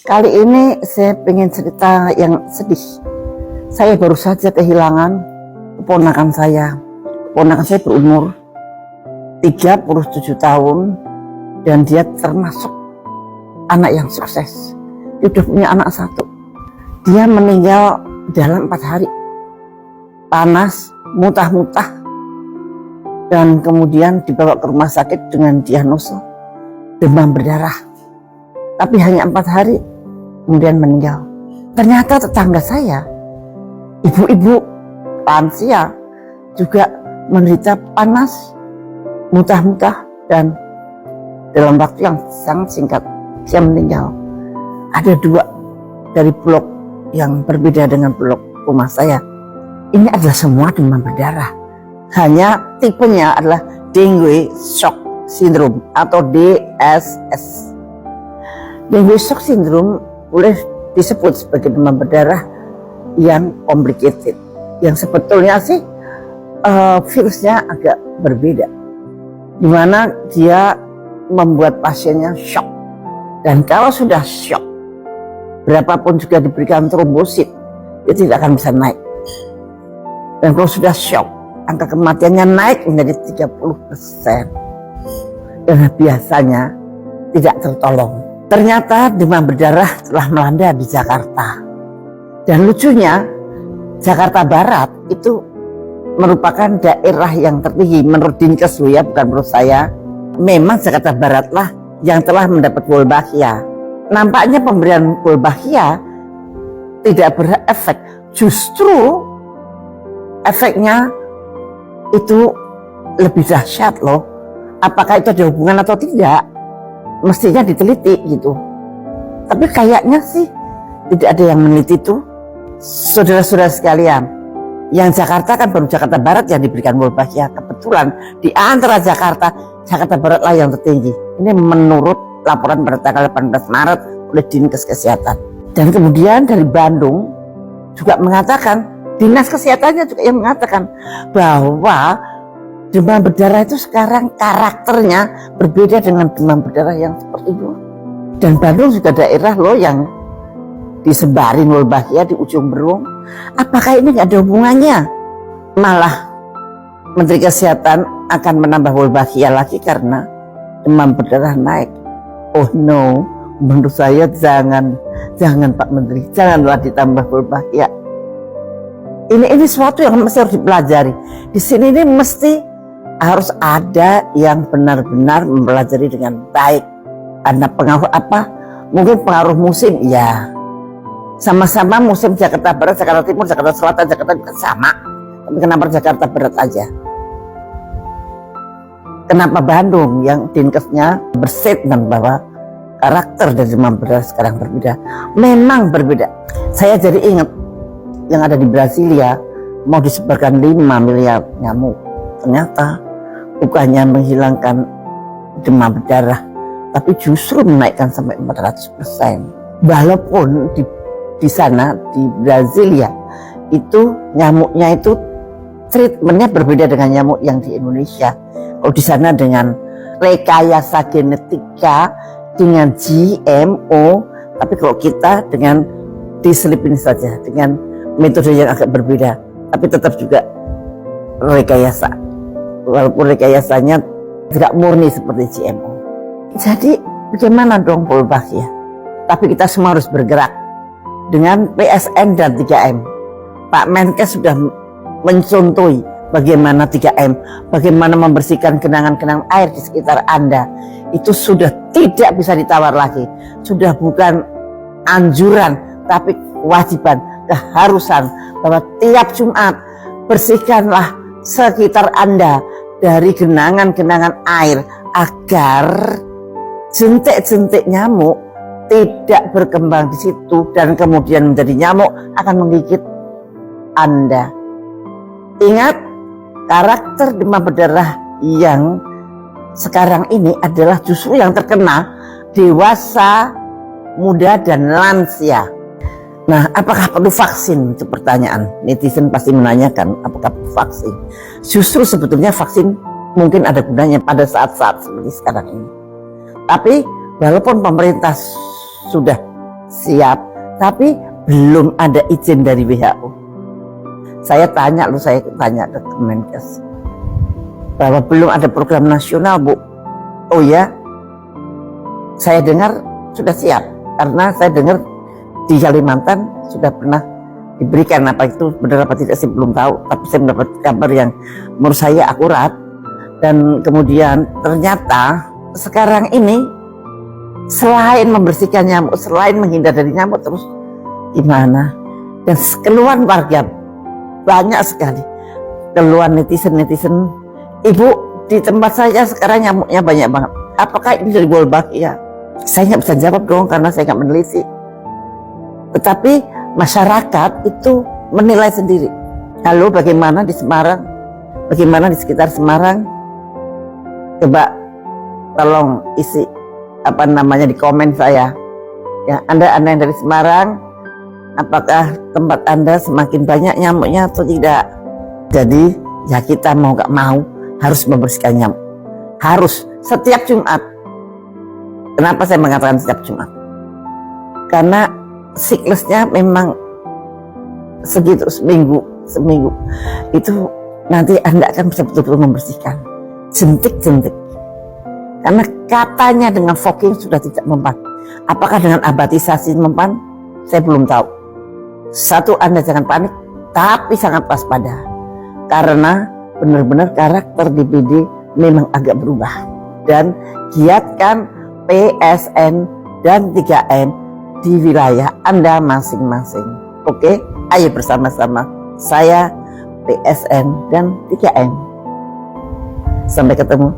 Kali ini saya pengen cerita yang sedih. Saya baru saja kehilangan keponakan saya. Keponakan saya berumur 37 tahun dan dia termasuk anak yang sukses. Dia sudah punya anak satu. Dia meninggal dalam 4 hari. Panas, muntah-muntah, dan kemudian dibawa ke rumah sakit dengan diagnosa demam berdarah. Tapi hanya 4 hari kemudian meninggal. Ternyata tetangga saya, ibu-ibu lansia, juga menderita panas, muntah-muntah, dan dalam waktu yang sangat singkat dia meninggal. Ada 2 dari blok yang berbeda dengan blok rumah saya. Ini adalah semua demam berdarah. Hanya tipenya adalah dengue shock syndrome atau DSS. Dengue shock syndrome boleh disebut sebagai demam berdarah yang complicated. Yang sebetulnya sih virusnya agak berbeda, di mana dia membuat pasiennya shock. Dan kalau sudah shock, berapapun juga diberikan trombosit, dia tidak akan bisa naik. Dan kalau sudah shock, angka kematiannya naik menjadi 30%. Dan biasanya tidak tertolong. Ternyata demam berdarah telah melanda di Jakarta. Dan lucunya, Jakarta Barat itu merupakan daerah yang tertinggi menurut Dinkes, ya, bukan menurut saya. Memang Jakarta Baratlah yang telah mendapat Wolbachia. Nampaknya pemberian Wolbachia tidak berefek. Justru efeknya itu lebih dahsyat loh. Apakah itu ada hubungan atau tidak? Mestinya diteliti gitu. Tapi kayaknya sih tidak ada yang meneliti itu. Saudara-saudara sekalian, yang Jakarta kan baru Jakarta Barat yang diberikan Wolbachia. Kebetulan di antara Jakarta Barat lah yang tertinggi. Ini menurut laporan pada tanggal 18 Maret oleh Dinkes Kesehatan. Dan kemudian dari Bandung juga mengatakan, Dinas Kesehatannya juga yang mengatakan bahwa demam berdarah itu sekarang karakternya berbeda dengan demam berdarah yang seperti dulu. Dan Bandung juga daerah loh yang disebarin Wolbachia di ujung berung. Apakah ini nggak ada hubungannya? Malah Menteri Kesehatan akan menambah Wolbachia lagi karena demam berdarah naik. Oh no, menurut saya jangan Pak Menteri, janganlah ditambah Wolbachia. Ini suatu yang mesti harus dipelajari. Di sini ini mesti harus ada yang benar-benar mempelajari dengan baik. Karena pengaruh apa? Mungkin pengaruh musim, ya. Sama-sama musim Jakarta Barat, Jakarta Timur, Jakarta Selatan, Jakarta Barat sama. Tapi kenapa Jakarta Barat aja? Kenapa Bandung yang Dinkesnya berstatement bahwa karakter dari demam berdarah sekarang berbeda? Memang berbeda. Saya jadi ingat yang ada di Brasilia mau disebarkan 5 miliar nyamuk. Ternyata bukannya menghilangkan demam berdarah, tapi justru menaikkan sampai 400%. Walaupun di sana di Brasilia itu nyamuknya itu treatmentnya berbeda dengan nyamuk yang di Indonesia. Kalau di sana dengan rekayasa genetika, dengan GMO, tapi kalau kita dengan diselipin saja dengan metode yang agak berbeda, tapi tetap juga rekayasa. Walaupun rekayasanya tidak murni seperti GMO. Jadi bagaimana dong Wolbachia? Tapi kita semua harus bergerak dengan PSN dan 3M. Pak Menkes sudah mencontohi bagaimana 3M, bagaimana membersihkan genangan-genangan air di sekitar Anda. Itu sudah tidak bisa ditawar lagi. Sudah bukan anjuran, tapi kewajiban, keharusan bahwa tiap Jumat bersihkanlah sekitar Anda dari genangan-genangan air agar jentik-jentik nyamuk tidak berkembang di situ dan kemudian menjadi nyamuk akan menggigit Anda. Ingat, karakter demam berdarah yang sekarang ini adalah justru yang terkena dewasa, muda, dan lansia. Nah, apakah perlu vaksin? Itu pertanyaan. Netizen pasti menanyakan, apakah perlu vaksin? Justru sebetulnya vaksin mungkin ada gunanya pada saat-saat seperti sekarang ini. Tapi walaupun pemerintah sudah siap, tapi belum ada izin dari WHO. Saya tanya ke Kemenkes bahwa belum ada program nasional, Bu. Oh ya, saya dengar sudah siap, karena saya dengar di Kalimantan sudah pernah diberikan. Apa itu benar apa tidak saya belum tahu, tapi saya mendapat kabar yang menurut saya akurat. Dan kemudian ternyata sekarang ini selain membersihkan nyamuk, selain menghindar dari nyamuk, terus gimana? Dan keluhan warga banyak sekali, keluhan netizen, Ibu, di tempat saya sekarang nyamuknya banyak banget. Apakah ini dari Wolbachia? Saya nggak bisa jawab dong, karena saya nggak meneliti. Tetapi masyarakat itu menilai sendiri. Lalu bagaimana di Semarang? Bagaimana di sekitar Semarang? Coba tolong isi di komen saya. Ya, Anda yang dari Semarang, apakah tempat Anda semakin banyak nyamuknya atau tidak? Jadi ya kita mau gak mau harus membersihkan nyamuk. Harus setiap Jumat. Kenapa saya mengatakan setiap Jumat? Karena siklusnya memang segitu, seminggu itu nanti Anda akan bisa betul-betul membersihkan jentik-jentik. Karena katanya dengan fogging sudah tidak mempan. Apakah dengan abatisasi mempan? Saya belum tahu. Satu, Anda jangan panik, tapi sangat waspada. Karena benar-benar karakter DBD memang agak berubah. Dan giatkan PSN dan 3M di wilayah Anda masing-masing. Oke, ayo bersama-sama. Saya PSN dan 3M. Sampai ketemu.